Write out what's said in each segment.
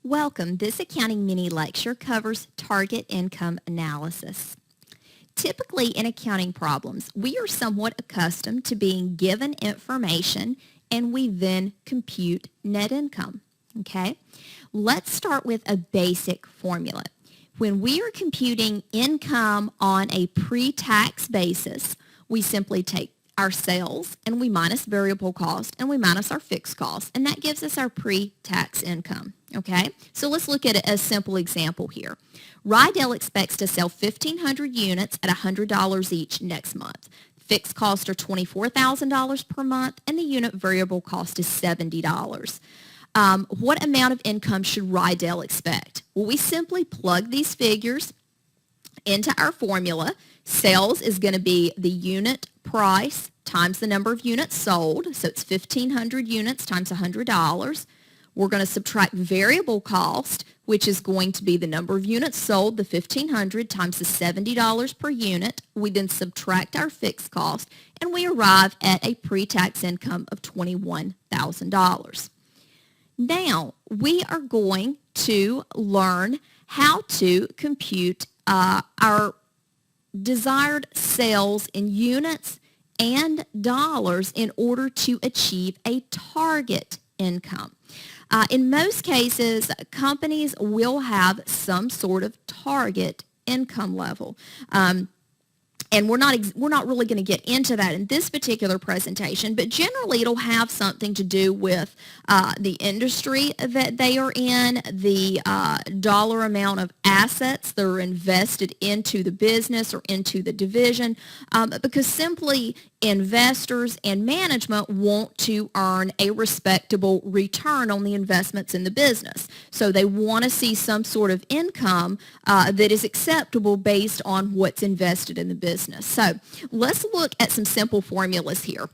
Welcome. This accounting mini lecture covers target income analysis. Typically in accounting problems, we are somewhat accustomed to being given information and we then compute net income. Okay? Let's start with a basic formula. When we are computing income on a pre-tax basis, we simply take our sales and we minus variable cost and we minus our fixed cost, and that gives us our pre-tax income. Okay, so let's look at a simple example here. Rydell expects to sell 1,500 units at $100 each next month. Fixed costs are $24,000 per month and the unit variable cost is $70. What amount of income should Rydell expect? Well, we simply plug these figures into our formula. Sales is going to be the unit price times the number of units sold. So it's 1,500 units times $100. We're going to subtract variable cost, which is going to be the number of units sold, the 1,500 times the $70 per unit. We then subtract our fixed cost, and we arrive at a pre-tax income of $21,000. Now, we are going to learn how to compute our desired sales in units and dollars in order to achieve a target income. In most cases, companies will have some sort of target income level. And we're not really going to get into that in this particular presentation, but generally it'll have something to do with the industry that they are in, the dollar amount of assets that are invested into the business or into the division, because simply investors and management want to earn a respectable return on the investments in the business. So they want to see some sort of income that is acceptable based on what's invested in the business. So let's look at some simple formulas here.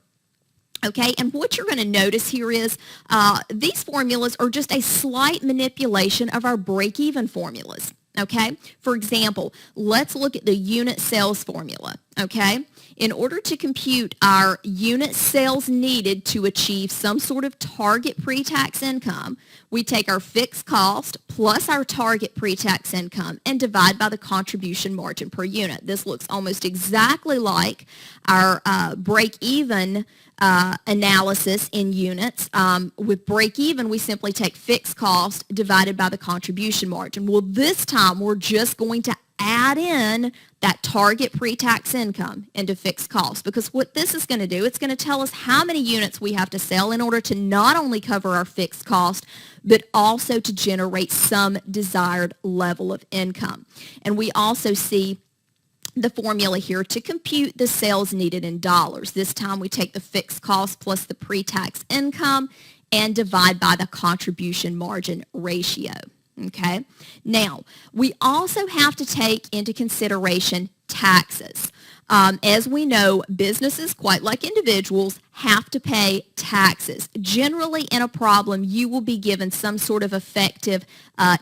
Okay, and what you're going to notice here is these formulas are just a slight manipulation of our break-even formulas. Okay, for example, let's look at the unit sales formula. Okay, in order to compute our unit sales needed to achieve some sort of target pre-tax income, we take our fixed cost plus our target pre-tax income and divide by the contribution margin per unit. This looks almost exactly like our break-even analysis in units. With break-even, we simply take fixed cost divided by the contribution margin. Well, this time we're just going to add in that target pre-tax income into fixed cost, because what this is going to do, it's going to tell us how many units we have to sell in order to not only cover our fixed cost, but also to generate some desired level of income. And we also see the formula here to compute the sales needed in dollars. This time we take the fixed cost plus the pre-tax income and divide by the contribution margin ratio. Okay, now we also have to take into consideration taxes. As we know, businesses, quite like individuals, have to pay taxes. Generally, in a problem, you will be given some sort of effective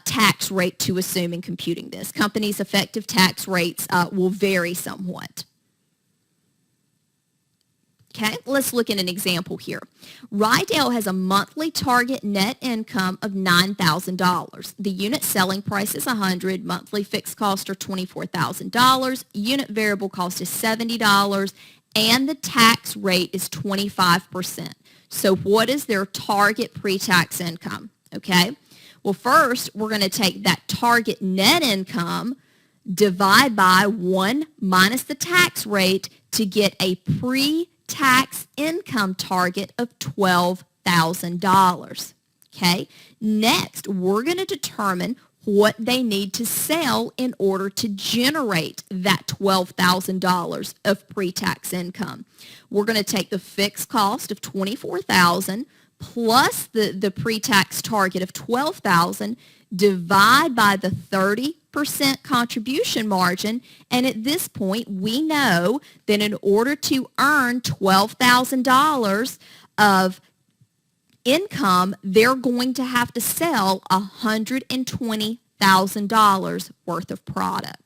tax rate to assume in computing this. Companies' effective tax rates will vary somewhat. Okay, let's look at an example here. Rydell has a monthly target net income of $9,000. The unit selling price is $100, monthly fixed costs are $24,000, unit variable cost is $70, and the tax rate is 25%. So what is their target pre-tax income? Okay, well, first we're going to take that target net income, divide by 1 minus the tax rate to get a pre-tax income target of $12,000. Okay, next we're going to determine what they need to sell in order to generate that $12,000 of pre-tax income. We're going to take the fixed cost of $24,000 plus the pre-tax target of $12,000, divide by the 30% contribution margin, and at this point we know that in order to earn $12,000 of income, they're going to have to sell $120,000 worth of product.